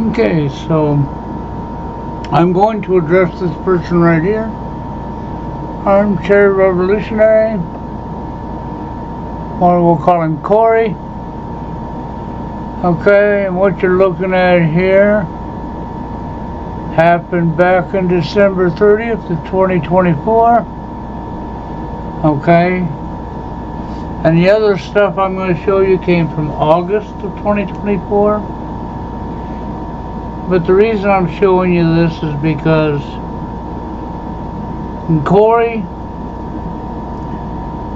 Okay, so I'm going to address this person right here. Armchair Revolutionary, or we'll call him Corey. Okay, and what you're looking at here happened back on December 30th of 2024. Okay, and the other stuff I'm going to show you came from August of 2024. But the reason I'm showing you this is because Corey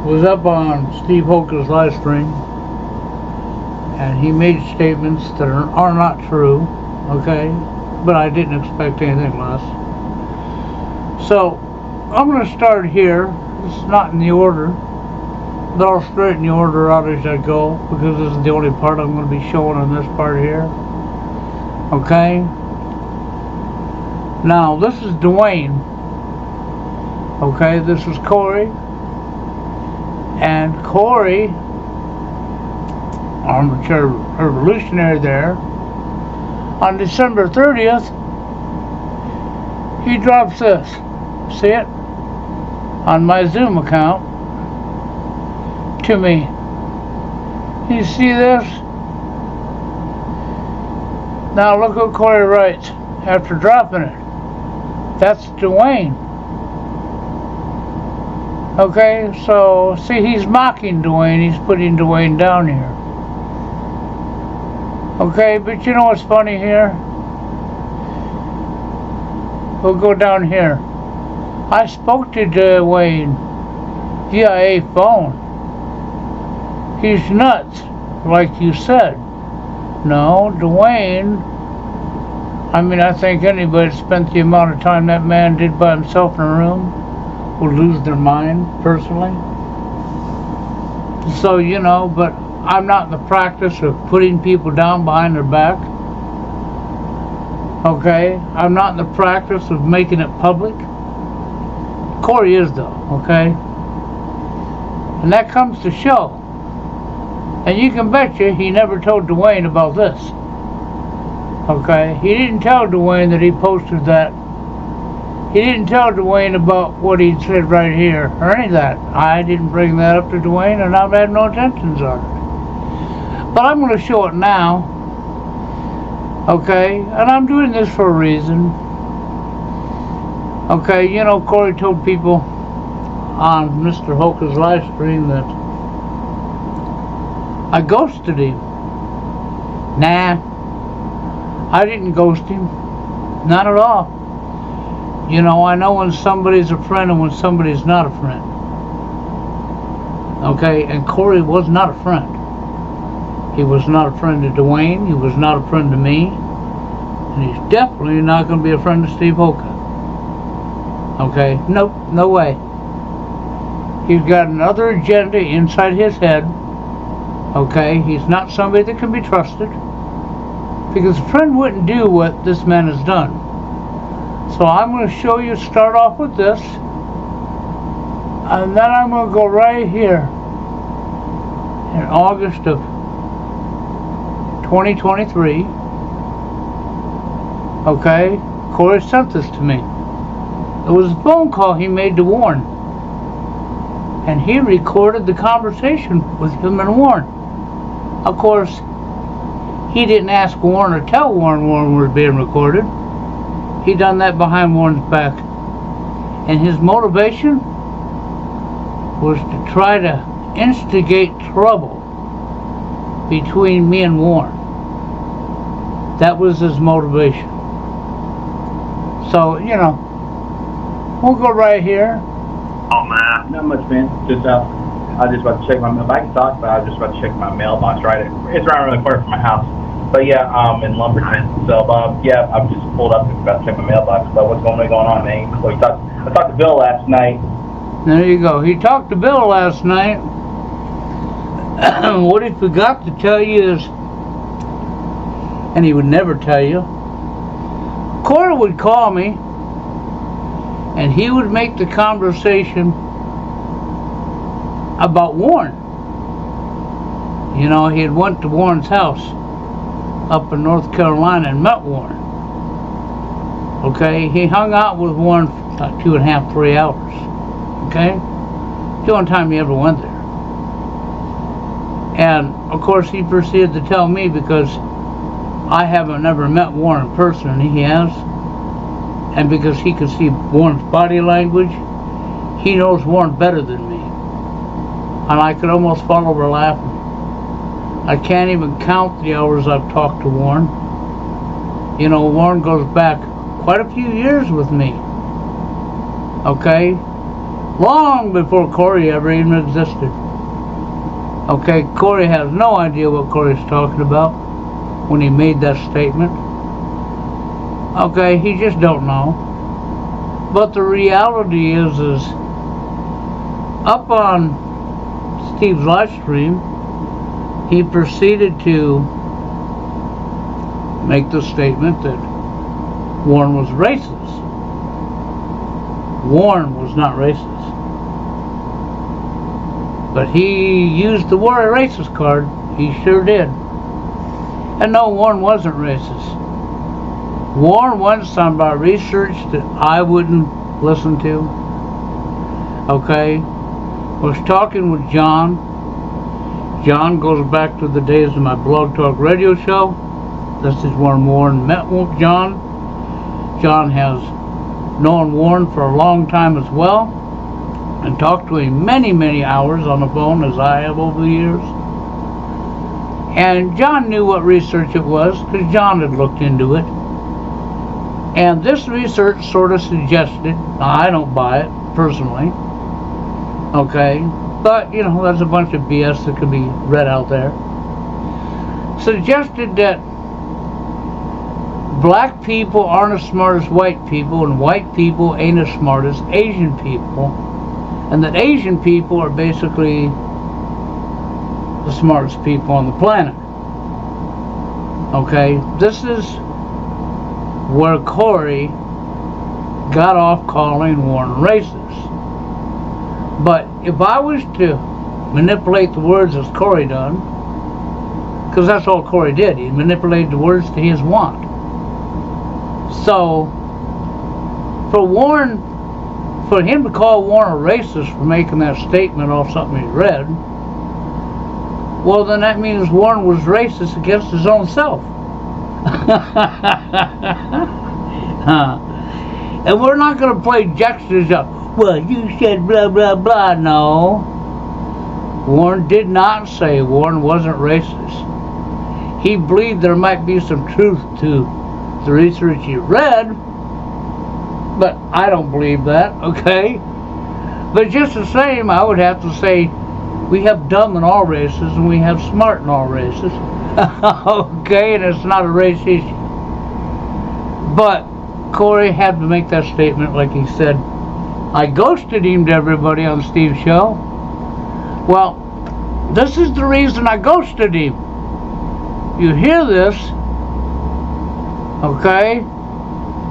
was up on Steve Hoka's live stream and he made statements that are not true, okay? But I didn't expect anything less. So I'm going to start here. This is not in the order, but I'll straighten the order out as I go because this is the only part I'm going to be showing on this part here. Okay, now this is Dwayne. Okay, this is Corey, and Corey, Armchair Revolutionary there, on December 30th, he drops this. See it? On my Zoom account to me. You see this? Now look what Corey writes after dropping it. That's Dwayne. Okay, so see, he's mocking Dwayne. He's putting Dwayne down here. Okay, but you know what's funny here? We'll go down here. I spoke to Dwayne via a phone. He's nuts, like you said. No, Dwayne, I mean, I think anybody that spent the amount of time that man did by himself in a room would lose their mind, personally. So, you know, but I'm not in the practice of putting people down behind their back. Okay? I'm not in the practice of making it public. Corey is, though, okay? And that comes to show. And you can bet you he never told Dwayne about this. Okay? He didn't tell Dwayne that he posted that. He didn't tell Dwayne about what he said right here, or any of that. I didn't bring that up to Dwayne, and I've had no intentions on it. But I'm going to show it now. Okay? And I'm doing this for a reason. Okay, you know, Corey told people on Mr. Hoka's live stream that I ghosted him. Nah, I didn't ghost him. Not at all. You know, I know when somebody's a friend and when somebody's not a friend. Okay, and Corey was not a friend. He was not a friend to Dwayne. He was not a friend to me. And he's definitely not going to be a friend to Steve Hoka. Okay, nope, no way. He's got another agenda inside his head. Okay, he's not somebody that can be trusted, because a friend wouldn't do what this man has done. So I'm going to show you, start off with this, and then I'm going to go right here in August of 2023. Okay, Corey sent this to me. It was a phone call he made to Warren, and he recorded the conversation with him and Warren. Of course, he didn't ask Warren or tell Warren was being recorded. He done that behind Warren's back. And his motivation was to try to instigate trouble between me and Warren. That was his motivation. So, you know, we'll go right here. Oh man, not much, man. Just I was just about to check my mail. I can talk, but I was just about to check my mailbox. Right, it's right around the corner from my house. But yeah, in Lumberton. So yeah, I'm just pulled up and about to check my mailbox. But what's going on, man? So I talked to Bill last night. There you go. He talked to Bill last night. What he forgot to tell you is, and he would never tell you, Corey would call me, and he would make the conversation about Warren. You know, he had went to Warren's house up in North Carolina and met Warren. Okay, he hung out with Warren for about 2.5, 3 hours. Okay, the only time he ever went there. And of course, he proceeded to tell me, because I haven't ever met Warren in person, and he has, and because he can see Warren's body language, he knows Warren better than me. And I could almost fall over laughing. I can't even count the hours I've talked to Warren. You know, Warren goes back quite a few years with me. Okay? Long before Corey ever even existed. Okay, Corey has no idea what Corey's talking about when he made that statement. Okay, he just don't know. But the reality is up on Steve's live stream, he proceeded to make the statement that Warren was racist. Warren was not racist. But he used the word racist card. He sure did. And no, Warren wasn't racist. Warren went some about research that I wouldn't listen to. Okay? Was talking with John. John goes back to the days of my Blog Talk radio show. This is when Warren met with John. John has known Warren for a long time as well, and talked to him many, many hours on the phone, as I have over the years. And John knew what research it was, because John had looked into it. And this research sort of suggested, now I don't buy it personally, okay, but you know, there's a bunch of BS that could be read out there, suggested that black people aren't as smart as white people, and white people ain't as smart as Asian people, and that Asian people are basically the smartest people on the planet. Okay, this is where Corey got off calling Warren racist. But if I was to manipulate the words as Corey done, because that's all Corey did, he manipulated the words to his want. So for Warren, for him to call Warren a racist for making that statement off something he read, well, then that means Warren was racist against his own self. And we're not going to play Dexter's up. Well, you said blah, blah, blah. No. Warren did not say Warren wasn't racist. He believed there might be some truth to the research he read, but I don't believe that, okay? But just the same, I would have to say we have dumb in all races and we have smart in all races. Okay, and it's not a race issue. But Corey had to make that statement, like he said. I ghosted him to everybody on Steve's show. Well, this is the reason I ghosted him. You hear this, okay?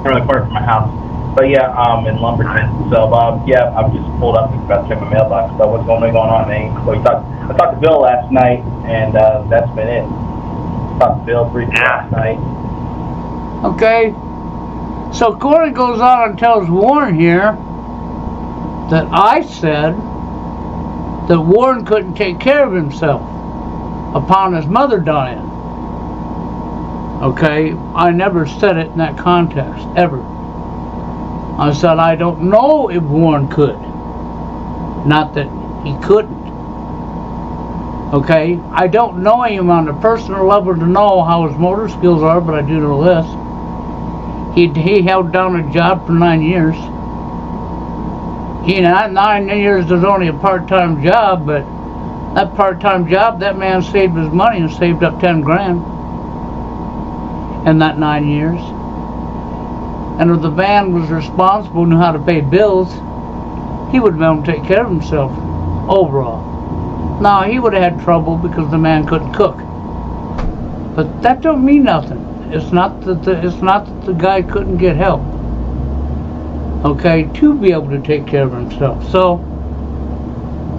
Really far from my house. But yeah, in Lumberton. So, yeah, I'm just pulled up and about to check my mailbox. So what's going on, man? So I talked to Bill last night, and that's been it. Talked to Bill briefly last night. Okay. So Corey goes on and tells Warren here that I said that Warren couldn't take care of himself upon his mother dying. Okay, I never said it in that context, ever. I said I don't know if Warren could. Not that he couldn't. Okay, I don't know him on a personal level to know how his motor skills are, but I do know this. He held down a job for 9 years. Not 9 years is only a part-time job, but that part-time job, that man saved his money and saved up 10 grand in that 9 years. And if the man was responsible, knew how to pay bills, he would be able to take care of himself overall. Now, he would have had trouble because the man couldn't cook. But that don't mean nothing. It's not that the guy couldn't get help. Okay, to be able to take care of himself. So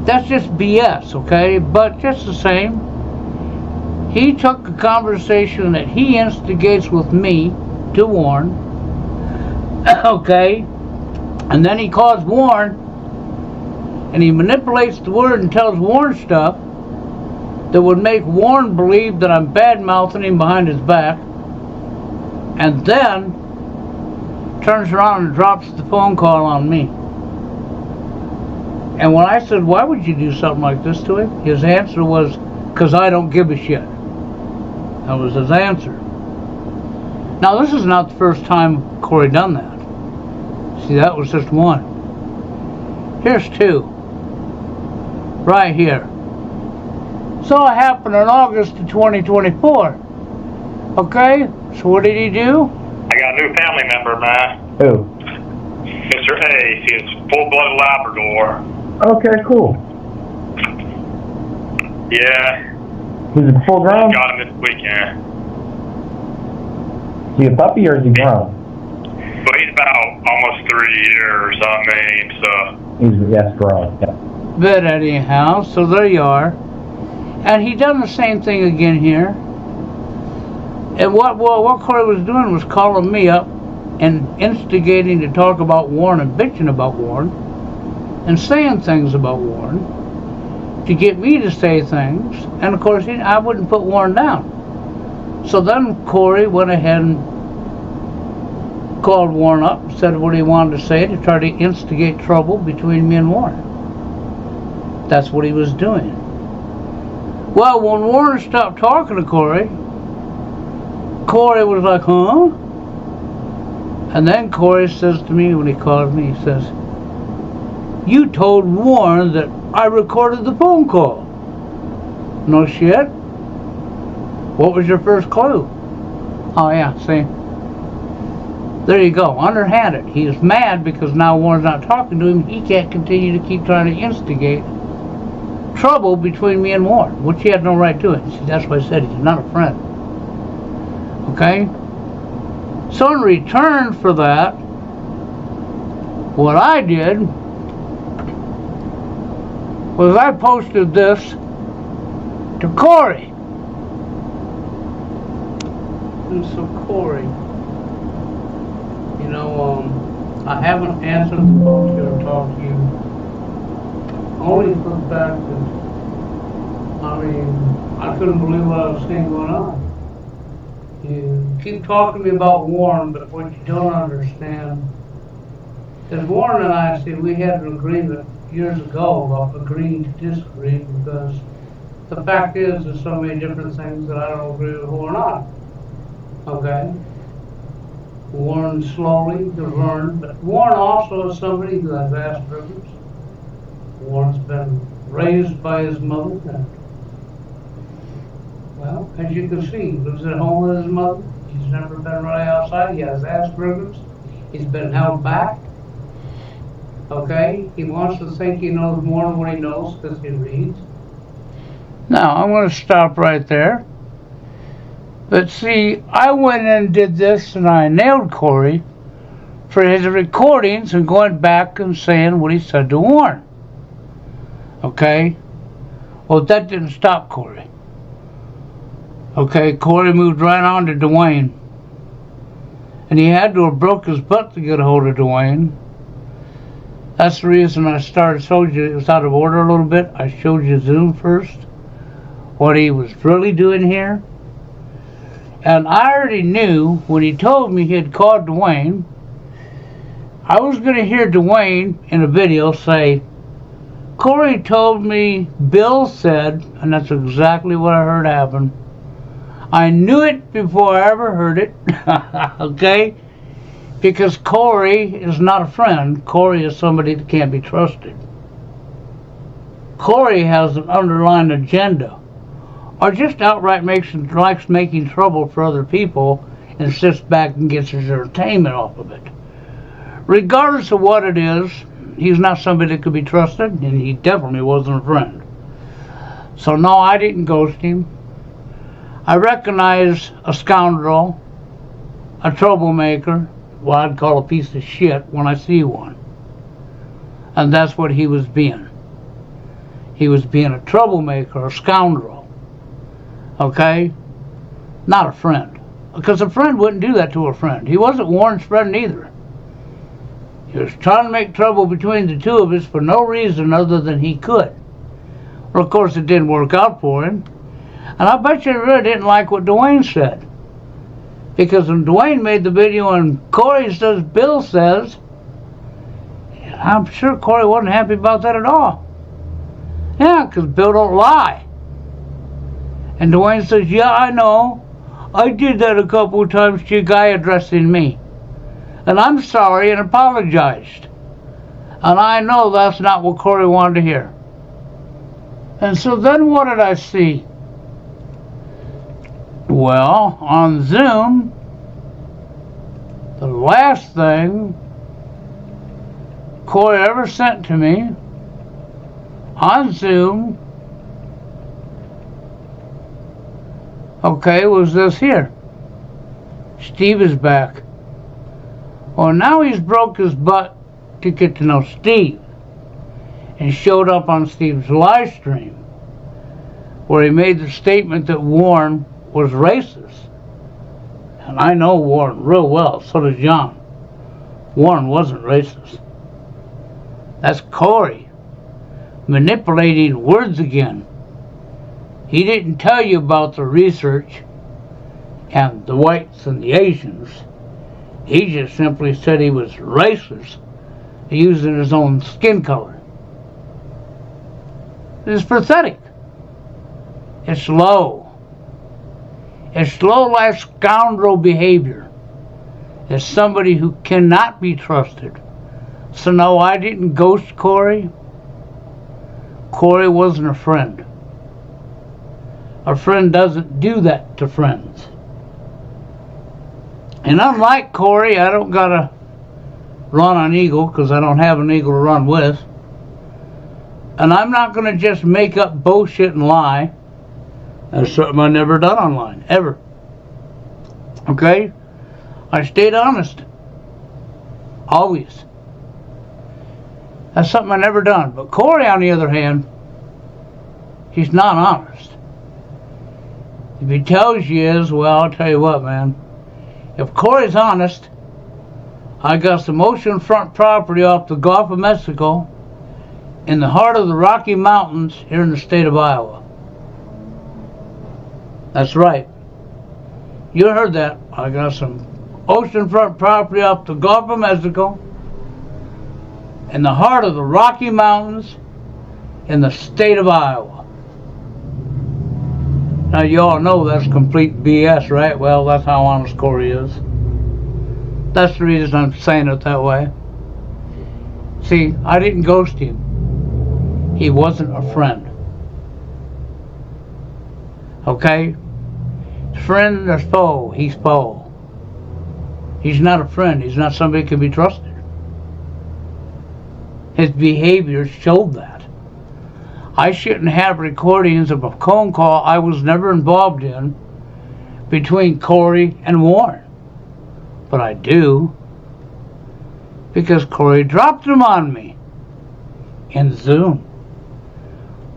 that's just BS, okay? But just the same, He took a conversation that he instigates with me to Warren, okay, and then he calls Warren, and he manipulates the word and tells Warren stuff that would make Warren believe that I'm bad-mouthing him behind his back, and then turns around and drops the phone call on me. And when I said, why would you do something like this to him? His answer was, because I don't give a shit. That was his answer. Now, this is not the first time Corey done that. See, that was just one. Here's two. Right here. So it happened in August of 2024. Okay? So what did he do? I got a new family member, man. Who? Mr. Ace. He's full-blooded Labrador. Okay, cool. Yeah. Is it full grown? Got him this weekend. Is he a puppy or is he grown? Well, he's about almost 3 years, I mean, so. Yes, grown. Yeah. But anyhow, so there you are. And he done the same thing again here. And what Corey was doing was calling me up and instigating to talk about Warren and bitching about Warren and saying things about Warren to get me to say things. And of course, I wouldn't put Warren down. So then Corey went ahead and called Warren up and said what he wanted to say to try to instigate trouble between me and Warren. That's what he was doing. Well, when Warren stopped talking to Corey, Corey was like, huh? And then Corey says to me, when he called me, he says, you told Warren that I recorded the phone call. No shit. What was your first clue? Oh yeah, see. There you go, underhanded. He is mad because now Warren's not talking to him. He can't continue to keep trying to instigate trouble between me and Warren, which he had no right to it. See, that's why I said he's not a friend. Okay? So in return for that, what I did was I posted this to Corey. And so Corey, you know, I haven't answered the phone to or talked to you. Only for the fact that, I mean, I couldn't believe what I was seeing going on. You keep talking to me about Warren, but what you don't understand is Warren and I, see, we had an agreement years ago about agreeing to disagree because the fact is there's so many different things that I don't agree with Warren on. Okay? Warren slowly to learn, but Warren also is somebody who has Asperger's. Warren's been raised by his mother. And, well, as you can see, he lives at home with his mother. He's never been really outside. He has Asperger's. He's been held back. Okay? He wants to think he knows more than what he knows because he reads. Now, I'm going to stop right there. But see, I went in and did this and I nailed Corey for his recordings and going back and saying what he said to Warren. Okay? Well, that didn't stop Corey. Okay, Corey moved right on to Dwayne. And he had to have broke his butt to get a hold of Dwayne. That's the reason I showed you it was out of order a little bit. I showed you Zoom first. What he was really doing here. And I already knew when he told me he had called Dwayne, I was going to hear Dwayne in a video say, Corey told me Bill said, and that's exactly what I heard happen. I knew it before I ever heard it, okay? Because Corey is not a friend. Corey is somebody that can't be trusted. Corey has an underlying agenda, or just outright likes making trouble for other people and sits back and gets his entertainment off of it. Regardless of what it is, he's not somebody that could be trusted, and he definitely wasn't a friend. So no, I didn't ghost him. I recognize a scoundrel, a troublemaker, what I'd call a piece of shit when I see one. And that's what he was being. He was being a troublemaker, a scoundrel. Okay? Not a friend. Because a friend wouldn't do that to a friend. He wasn't Warren's friend either. He was trying to make trouble between the two of us for no reason other than he could. Well, of course, it didn't work out for him. And I bet you he really didn't like what Dwayne said. Because when Dwayne made the video and Corey says, Bill says, I'm sure Corey wasn't happy about that at all. Yeah, because Bill don't lie. And Dwayne says, yeah, I know. I did that a couple of times to a guy addressing me. And I'm sorry and apologized. And I know that's not what Corey wanted to hear. And so then what did I see? Well, on Zoom, the last thing Corey ever sent to me on Zoom, okay, was this here. Steve is back. Well, now he's broke his butt to get to know Steve and showed up on Steve's live stream where he made the statement that Warren was racist. And I know Warren real well, so does John. Warren wasn't racist. That's Corey manipulating words again. He didn't tell you about the research and the whites and the Asians. He just simply said he was racist using his own skin color. It's pathetic. It's low. It's low-life scoundrel behavior. It's somebody who cannot be trusted. So no, I didn't ghost Corey. Corey wasn't a friend. A friend doesn't do that to friends. And unlike Corey, I don't gotta run an eagle because I don't have an eagle to run with. And I'm not gonna just make up bullshit and lie. That's something I never done online, ever. Okay? I stayed honest. Always. That's something I never done. But Corey, on the other hand, he's not honest. If he tells you is, well, I'll tell you what, man. If Corey's honest, I got some oceanfront property off the Gulf of Mexico in the heart of the Rocky Mountains here in the state of Iowa. That's right. You heard that. I got some oceanfront property off the Gulf of Mexico in the heart of the Rocky Mountains in the state of Iowa. Now you all know that's complete BS, right? Well, that's how honest Corey is. That's the reason I'm saying it that way. See, I didn't ghost him. He wasn't a friend. Okay? Friend or foe, he's foe. He's not a friend. He's not somebody who can be trusted. His behavior showed that. I shouldn't have recordings of a phone call I was never involved in between Corey and Warren. But I do. Because Corey dropped them on me in Zoom.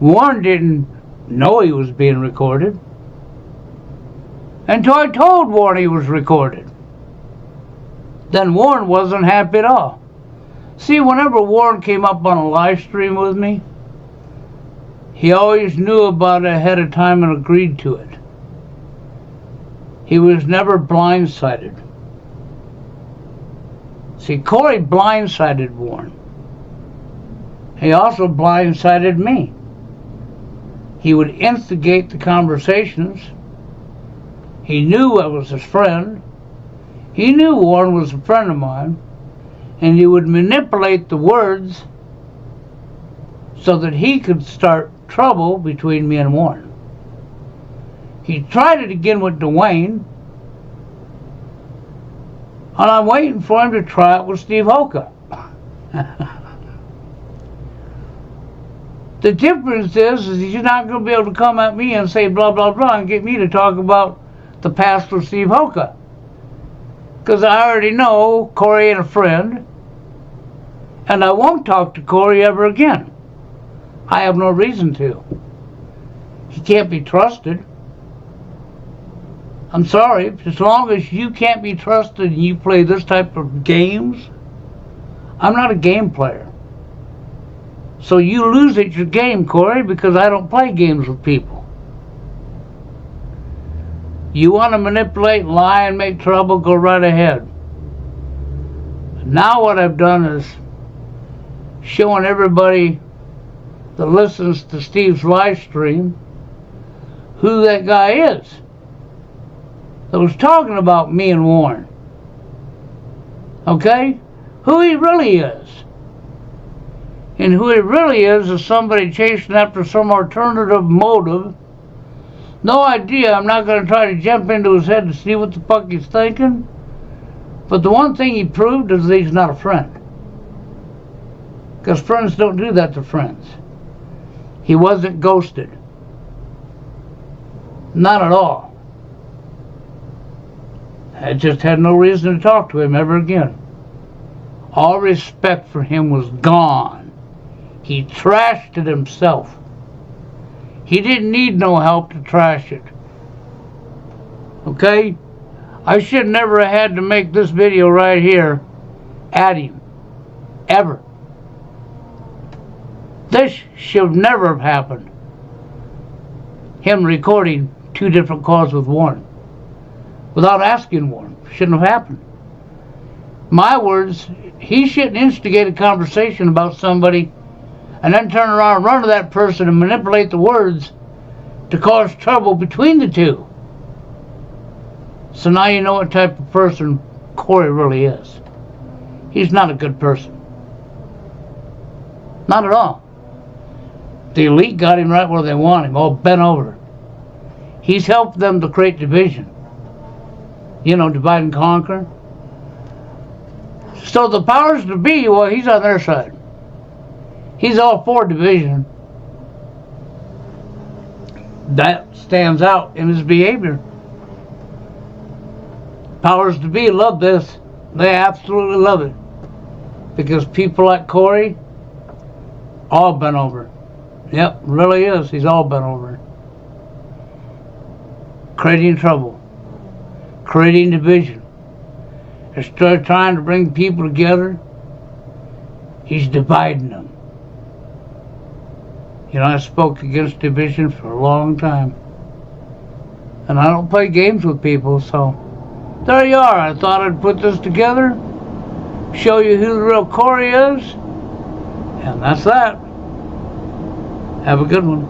Warren didn't know he was being recorded until I told Warren he was recorded. Then Warren wasn't happy at all. See, whenever Warren came up on a live stream with me, he always knew about it ahead of time and agreed to it. He was never blindsided. See, Corey blindsided Warren. He also blindsided me. He would instigate the conversations. He knew I was his friend. He knew Warren was a friend of mine. And he would manipulate the words so that he could start trouble between me and Warren. He tried it again with Dwayne. And I'm waiting for him to try it with Steve Hoka. The difference is he's not going to be able to come at me and say blah, blah, blah and get me to talk about the past of Steve Hoka. Because I already know Corey ain't a friend. And I won't talk to Corey ever again. I have no reason to. He can't be trusted. I'm sorry, as long as you can't be trusted and you play this type of games, I'm not a game player. So you lose at your game, Corey, because I don't play games with people. You want to manipulate, lie, and make trouble, go right ahead. Now what I've done is showing everybody that listens to Steve's live stream who that guy is that was talking about me and Warren. Okay? Who he really is. And who he really is somebody chasing after some alternative motive. No idea. I'm not going to try to jump into his head to see what the fuck he's thinking. But the one thing he proved is that he's not a friend. Because friends don't do that to friends. He wasn't ghosted. Not at all. I just had no reason to talk to him ever again. All respect for him was gone. He trashed it himself. He didn't need no help to trash it. Okay? I should never have had to make this video right here at him. Ever. This should never have happened. Him recording 2 different calls with Warren. Without asking Warren. Shouldn't have happened. My words, he shouldn't instigate a conversation about somebody and then turn around and run to that person and manipulate the words to cause trouble between the two. So now you know what type of person Corey really is. He's not a good person. Not at all. The elite got him right where they want him, all bent over. He's helped them to create division. You know, divide and conquer. So the powers to be, well, he's on their side. He's all for division. That stands out in his behavior. Powers to be love this. They absolutely love it. Because people like Corey, all bent over. Yep, really is. He's all bent over. Creating trouble. Creating division. Instead of trying to bring people together, he's dividing them. You know, I spoke against division for a long time. And I don't play games with people, so there you are. I thought I'd put this together, show you who the real Corey is, and that's that. Have a good one.